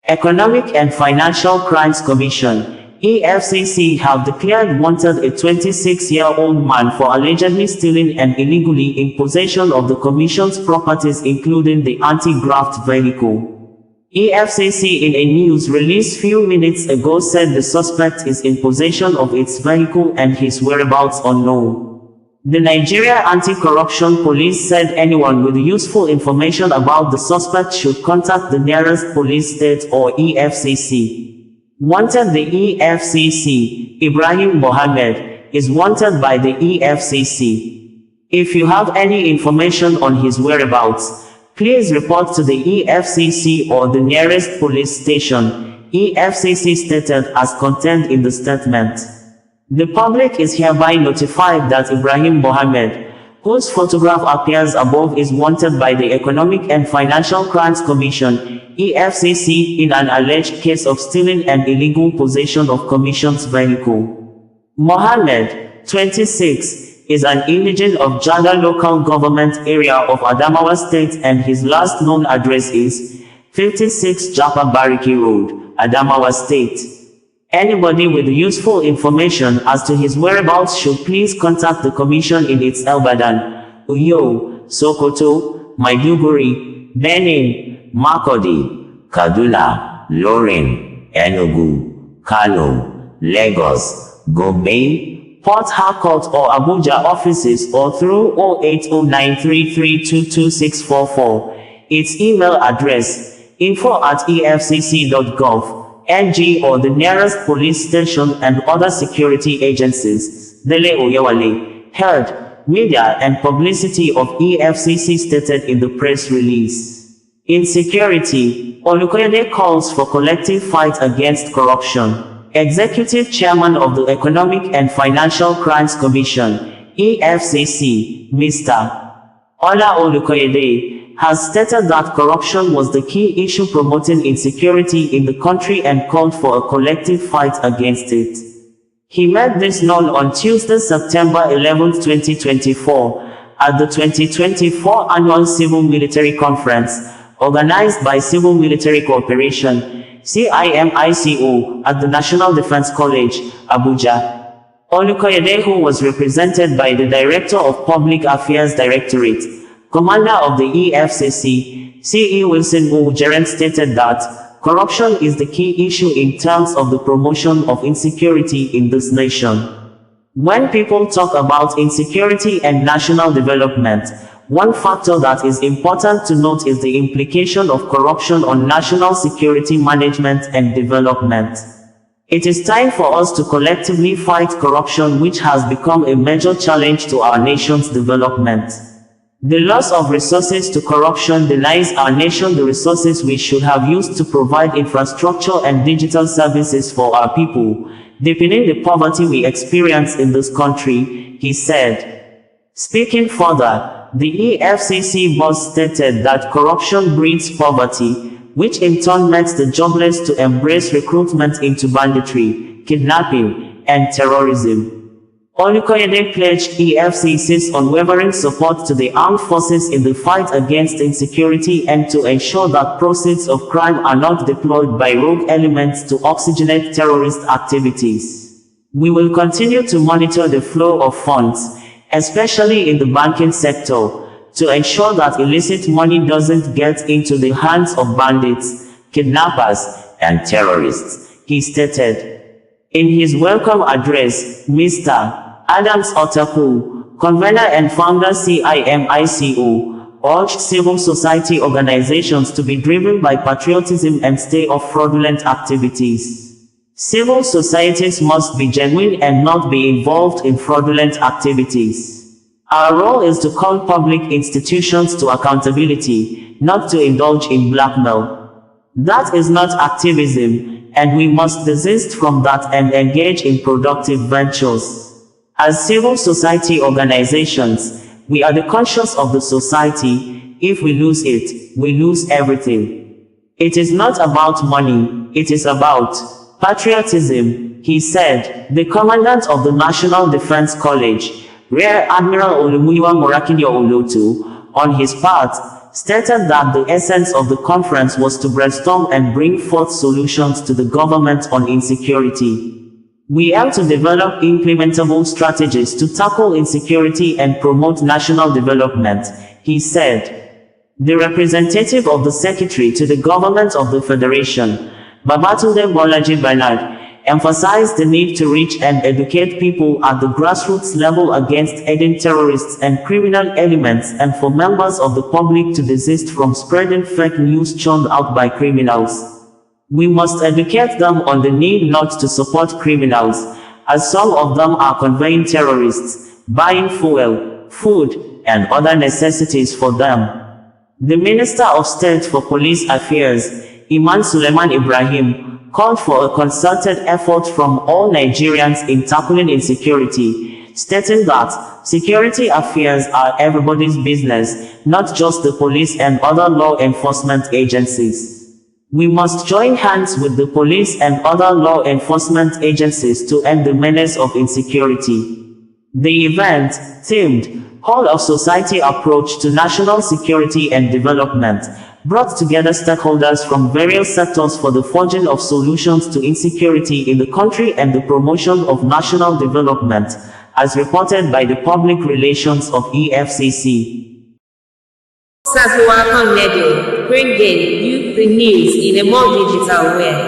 Economic and Financial Crimes Commission (EFCC) have declared wanted a 26-year-old man for allegedly stealing and illegally in possession of the Commission's properties including the anti-graft vehicle. EFCC in a news release few minutes ago said the suspect is in possession of its vehicle and his whereabouts unknown. The Nigeria Anti-Corruption Police said anyone with useful information about the suspect should contact the nearest police state or EFCC. Wanted. The EFCC, Ibrahim Mohammed, is wanted by the EFCC. If you have any information on his whereabouts, please report to the EFCC or the nearest police station, EFCC stated as contained in the statement. The public is hereby notified that Ibrahim Mohammed, whose photograph appears above, is wanted by the Economic and Financial Crimes Commission, EFCC, in an alleged case of stealing and illegal possession of Commission's vehicle. Mohammed, 26, is an indigent of Jada local government area of Adamawa State and his last known address is 56 Japa Bariki Road, Adamawa State. Anybody with useful information as to his whereabouts should please contact the Commission in its Ibadan, Uyo, Sokoto, Maiduguri, Benin, Makurdi, Kaduna, Lorin, Enugu, Kano, Lagos, Gombe, Port Harcourt or Abuja offices or through 08093322644. Its email address, info@efcc.gov. NG or the nearest police station and other security agencies. Dele Oyewale, head, media and publicity of EFCC stated in the press release. Insecurity, Olukoyede calls for collective fight against corruption. Executive Chairman of the Economic and Financial Crimes Commission, EFCC, Mr. Ola Olukoyede, has stated that corruption was the key issue promoting insecurity in the country and called for a collective fight against it. He made this known on Tuesday, September 11, 2024, at the 2024 Annual Civil Military Conference, organized by Civil Military Cooperation, CIMICO, at the National Defense College, Abuja. Olukoyede, who was represented by the Director of Public Affairs Directorate, Commander of the EFCC, CE Wilson Ujeren, stated that corruption is the key issue in terms of the promotion of insecurity in this nation. When people talk about insecurity and national development, one factor that is important to note is the implication of corruption on national security management and development. It is time for us to collectively fight corruption, which has become a major challenge to our nation's development. The loss of resources to corruption denies our nation the resources we should have used to provide infrastructure and digital services for our people, deepening the poverty we experience in this country, he said. Speaking further, the EFCC boss stated that corruption breeds poverty, which in turn makes the jobless to embrace recruitment into banditry, kidnapping, and terrorism. Olukoyede pledged EFCC's unwavering support to the armed forces in the fight against insecurity and to ensure that proceeds of crime are not deployed by rogue elements to oxygenate terrorist activities. We will continue to monitor the flow of funds, especially in the banking sector, to ensure that illicit money doesn't get into the hands of bandits, kidnappers, and terrorists, he stated. In his welcome address, Mr. Adams Otaku, convener and founder CIMICO, urged civil society organizations to be driven by patriotism and stay off fraudulent activities. Civil societies must be genuine and not be involved in fraudulent activities. Our role is to call public institutions to accountability, not to indulge in blackmail. That is not activism, and we must desist from that and engage in productive ventures. As civil society organizations, we are the conscience of the society. If we lose it, we lose everything. It is not about money, it is about patriotism, he said. The commandant of the National Defense College, Rear Admiral Olumuyiwa Morakinyo Olotu, on his part, stated that the essence of the conference was to brainstorm and bring forth solutions to the government on insecurity. We aim to develop implementable strategies to tackle insecurity and promote national development, he said. The representative of the Secretary to the Government of the Federation, Babatunde Bolaji Bernard, emphasized the need to reach and educate people at the grassroots level against aiding terrorists and criminal elements and for members of the public to desist from spreading fake news churned out by criminals. We must educate them on the need not to support criminals, as some of them are conveying terrorists, buying fuel, food, and other necessities for them. The Minister of State for Police Affairs, Iman Suleiman Ibrahim, called for a concerted effort from all Nigerians in tackling insecurity, stating that security affairs are everybody's business, not just the police and other law enforcement agencies. We must join hands with the police and other law enforcement agencies to end the menace of insecurity. The event, themed Whole of Society Approach to National Security and Development, brought together stakeholders from various sectors for the forging of solutions to insecurity in the country and the promotion of national development, as reported by the Public Relations of EFCC. OsazuwaAkonedo, bringing you the news in a more digital way.